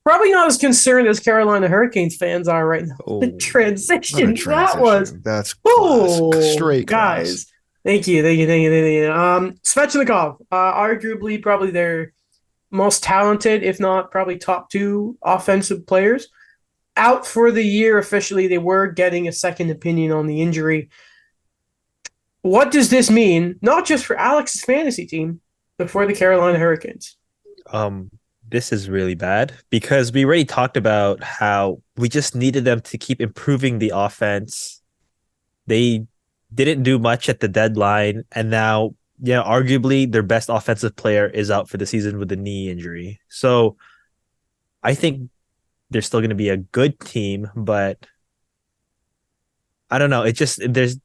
Probably not as concerned as Carolina Hurricanes fans are right now. The Oh, what a transition that was, transition. That's class. oh, Straight class. guys. Thank you. Svechnikov, arguably probably their most talented, if not probably top two offensive players. Out for the year officially. They were getting a second opinion on the injury. What does this mean, not just for Alex's fantasy team, but for the Carolina Hurricanes? Um, this is really bad because we already talked about how we just needed them to keep improving the offense. They didn't do much at the deadline, and now, yeah, arguably their best offensive player is out for the season with a knee injury. So I think they're still going to be a good team, but I don't know. It just there's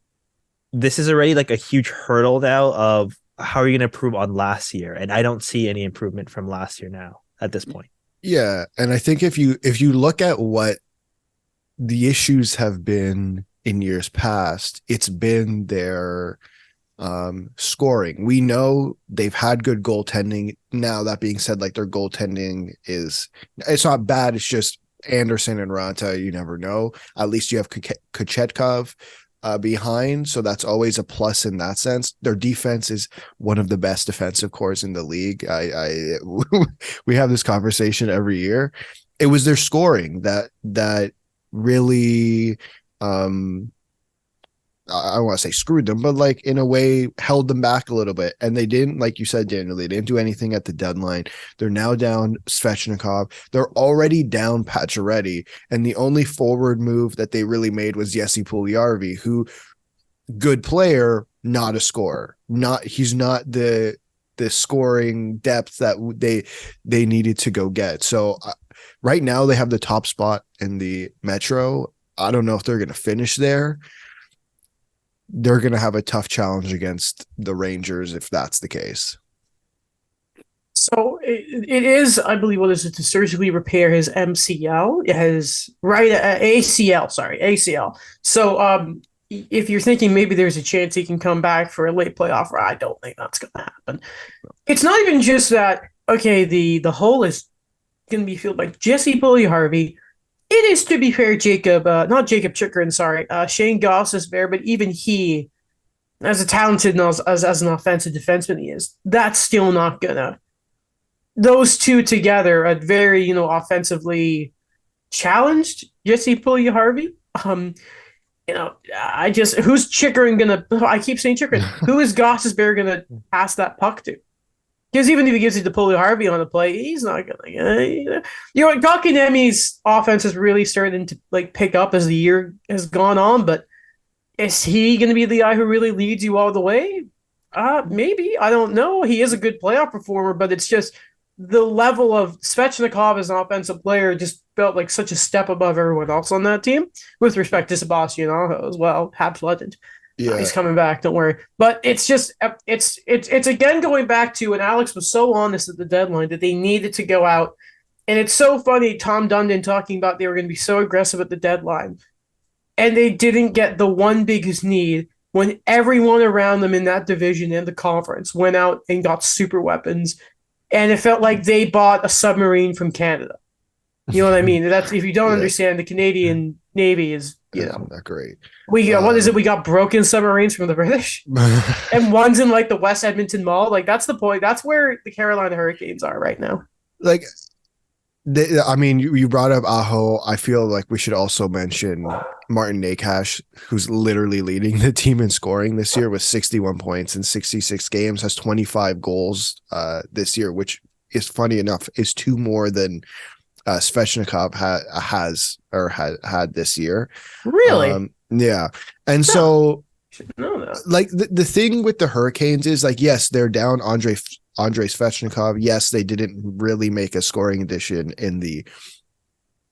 this is already like a huge hurdle now of how are you going to improve on last year, and I don't see any improvement from last year now at this point. Yeah, and I think if you look at what the issues have been in years past, it's been their scoring. We know they've had good goaltending. Now that being said, like their goaltending it's not bad. It's just Anderson and Ranta. You never know. At least you have Kochetkov behind, so that's always a plus in that sense. Their defense is one of the best defensive cores in the league. We have this conversation every year. It was their scoring that really I don't want to say screwed them, but like in a way held them back a little bit. And they didn't, like you said, Daniel, they didn't do anything at the deadline. They're now down Svechnikov. They're already down Pacioretty. And the only forward move that they really made was Jesse Puljujarvi, who good player, not a scorer. He's not the scoring depth that they needed to go get. So right now they have the top spot in the Metro. I don't know if they're going to finish there. They're going to have a tough challenge against the Rangers if that's the case. So it is, I believe, what is it to surgically repair his MCL, his right ACL, sorry, ACL. So if you're thinking maybe there's a chance he can come back for a late playoff, I don't think that's going to happen. It's not even just that. Okay, the hole is going to be filled by Jesse Puljujarvi. It is, to be fair, not Jacob Chikrin, sorry, Shane Goss is there, but even he, as a talented as an offensive defenseman he is, that's still not gonna. Those two together are very, offensively challenged. Jesse Puljujarvi. I just who's Chikrin gonna? I keep saying Chikrin. Who is Goss's Bear gonna pass that puck to? Because even if he gives it to Puljujarvi on the play, he's not gonna. Kotkaniemi's offense is really starting to like pick up as the year has gone on, but is he going to be the guy who really leads you all the way? Maybe, I don't know. He is a good playoff performer, but it's just the level of Svechnikov as an offensive player just felt like such a step above everyone else on that team. With respect to Sebastian Aho as well, Habs legend. Yeah. He's coming back. Don't worry. But it's just it's again going back to, and Alex was so honest at the deadline that they needed to go out. And it's so funny, Tom Dundon talking about they were going to be so aggressive at the deadline, and they didn't get the one biggest need when everyone around them in that division and the conference went out and got super weapons, and it felt like they bought a submarine from Canada. You know what I mean? That's if you don't Yeah. understand, the Canadian Navy is Not great. we got what is it? We got broken submarines from the British, and one's in like the West Edmonton Mall. Like that's the point. That's where the Carolina Hurricanes are right now. Like I mean, you brought up Aho. I feel like we should also mention Martin Nakash, who's literally leading the team in scoring this year with 61 points in 66 games, has 25 goals this year, which is funny enough, is two more than Svechnikov had this year. Really? Yeah. And Huh. so Should know that. like the thing with the Hurricanes is like, yes, they're down Andrei Svechnikov. Yes, they didn't really make a scoring addition in the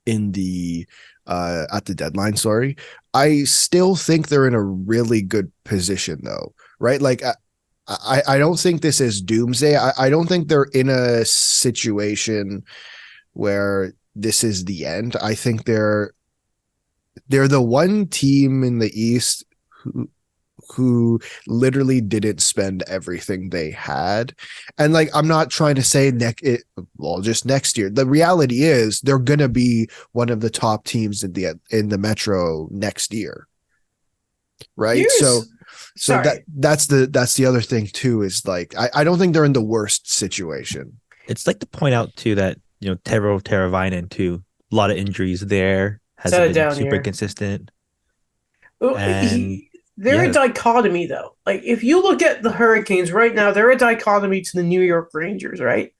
at the deadline. Sorry. I still think they're in a really good position though, right? Like I don't think this is doomsday. I don't think they're in a situation where this is the end. I think they're the one team in the East who literally didn't spend everything they had. And like, I'm not trying to say just next year. The reality is they're going to be one of the top teams in the Metro next year. Right. So that's the other thing too, is like, I don't think they're in the worst situation. It's like to point out too that, Tero Teravainen too, a lot of injuries there, hasn't been super consistent. Well, And they're a dichotomy though. Like if you look at the Hurricanes right now, they're a dichotomy to the New York Rangers, right?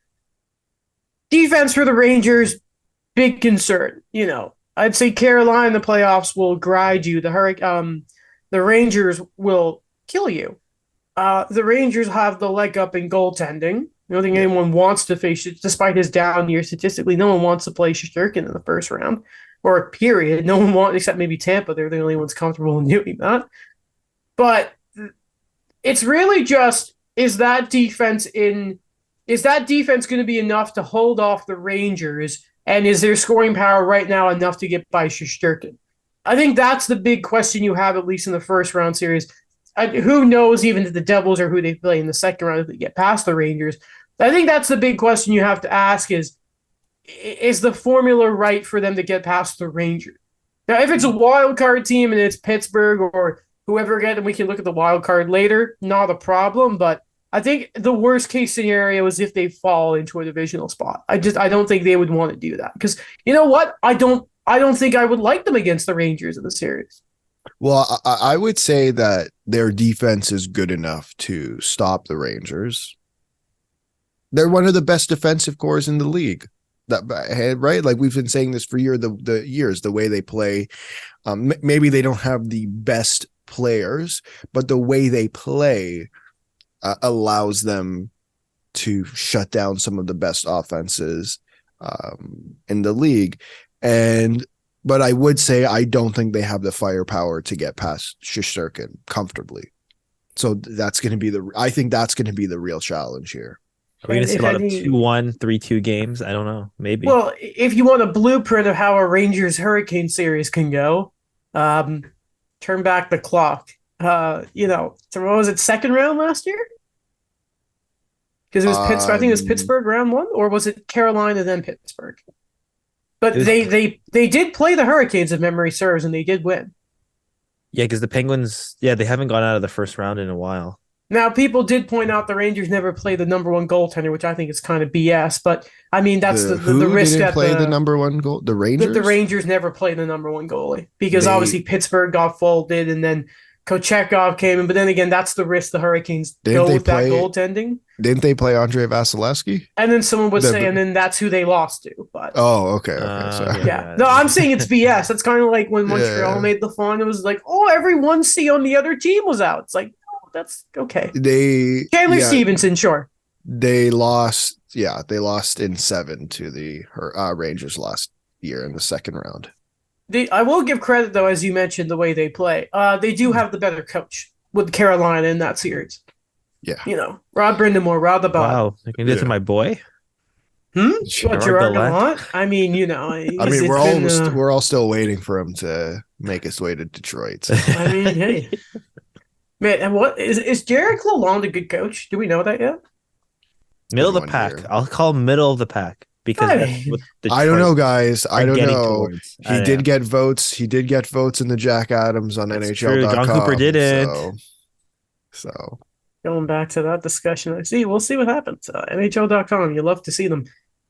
Defense for the Rangers, big concern. I'd say Carolina in the playoffs will grind you. The Rangers will kill you. The Rangers have the leg up in goaltending. I don't think anyone wants to face it, despite his down year statistically. No one wants to play Shesterkin in the first round, or period. No one wants, except maybe Tampa. They're the only ones comfortable in doing that. But it's really just, is that defense going to be enough to hold off the Rangers? And is their scoring power right now enough to get by Shesterkin? I think that's the big question you have, at least in the first round series. Who knows even if the Devils or who they play in the second round if they get past the Rangers. I think that's the big question you have to ask is the formula right for them to get past the Rangers? Now, if it's a wild card team and it's Pittsburgh or whoever again, and we can look at the wild card later, not a problem. But I think the worst case scenario is if they fall into a divisional spot. I don't think they would want to do that because you know what? I don't think I would like them against the Rangers in the series. Well, I would say that their defense is good enough to stop the Rangers. They're one of the best defensive cores in the league. Right? Like we've been saying this for years, the way they play. Maybe they don't have the best players, but the way they play allows them to shut down some of the best offenses in the league. But I would say I don't think they have the firepower to get past Shesterkin comfortably. So I think that's going to be the real challenge here. Are we going to see a lot of 2-1, 3-2 games? I don't know. Maybe. Well, if you want a blueprint of how a Rangers Hurricane series can go, turn back the clock. What was it, second round last year? Because it was Pittsburgh. I think it was Pittsburgh round one, or was it Carolina then Pittsburgh? But they did play the Hurricanes, if memory serves, and they did win. Yeah, because the Penguins, they haven't gone out of the first round in a while. Now, people did point out the Rangers never play the number one goaltender, which I think is kind of BS. But I mean, that's the risk. Who didn't play the number one goal? The Rangers. The Rangers never played the number one goalie because obviously Pittsburgh got folded, and then Kochetkov came in. But then again, that's the risk the Hurricanes go with that goaltending. Didn't they play Andrei Vasilevsky? And then someone would say, and then that's who they lost to. But okay. Sorry. Yeah. No, I'm saying it's BS. That's kind of like when Montreal made the final. It was like, every 1C on the other team was out. It's like, that's okay. Chandler Stevenson, sure. They lost. Yeah, they lost in 7 to the Rangers last year in the second round. I will give credit though, as you mentioned, the way they play. They do have the better coach with Carolina in that series. Yeah, Rod Brindamore, Rod the Bot. Wow, you can do this to my boy. Gerard Gallant? I mean, we're all still waiting for him to make his way to Detroit. So. I mean, hey. Man, and what is Jared Lalonde a good coach? Do we know that yet? Middle of the pack. I'll call him middle of the pack because I don't know, guys. I don't know. He did get votes. He did get votes in the Jack Adams on NHL.com. John Cooper didn't. So going back to that discussion, we'll see what happens. NHL.com. You love to see them